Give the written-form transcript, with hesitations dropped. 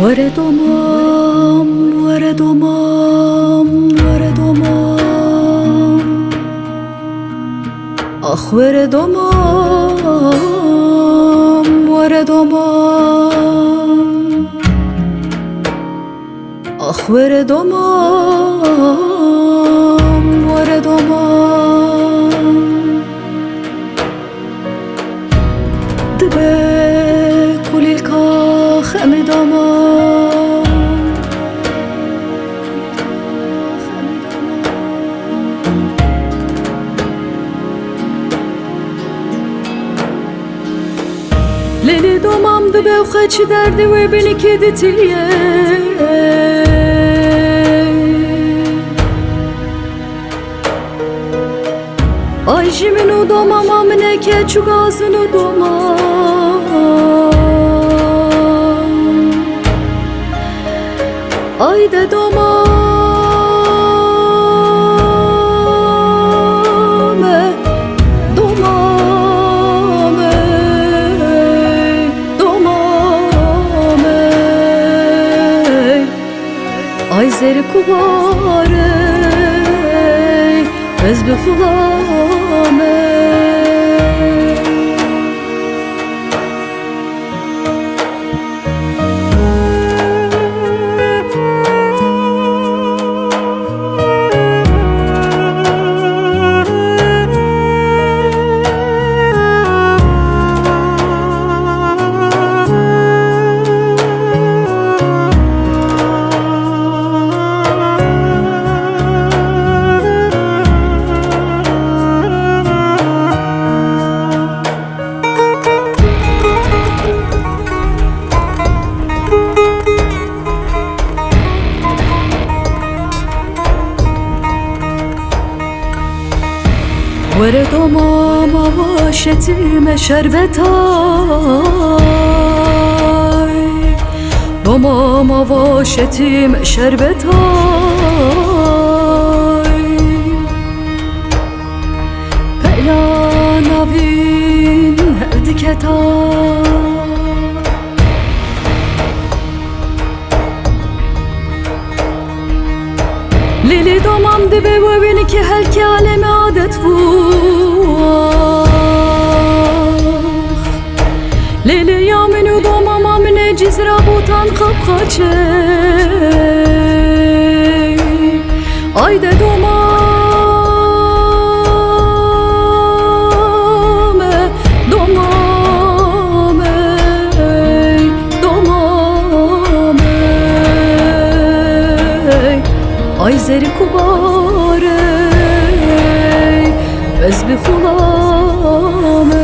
ورد مام ورد مام ورد مام آخ ورد مام ورد مام آخ ورد مام ورد مام دبه كل الكاخ أمدامام لیلی دومامdı به خچ درdi و beni keditiye Ay jiminu domamam ne ke çugazını domam Ay de domam Ay zeri kubare bez bifulame ورد دومام واشتیم شربتای دومام واشتیم شربتای پیانوین هردکتای لیلی دومام dibe و beni ki helki aleme adet bu Leyli yaminu domamam ne cizra butan kapkaçe Ay de domame domame domame Ay zeri kubare bez bifulame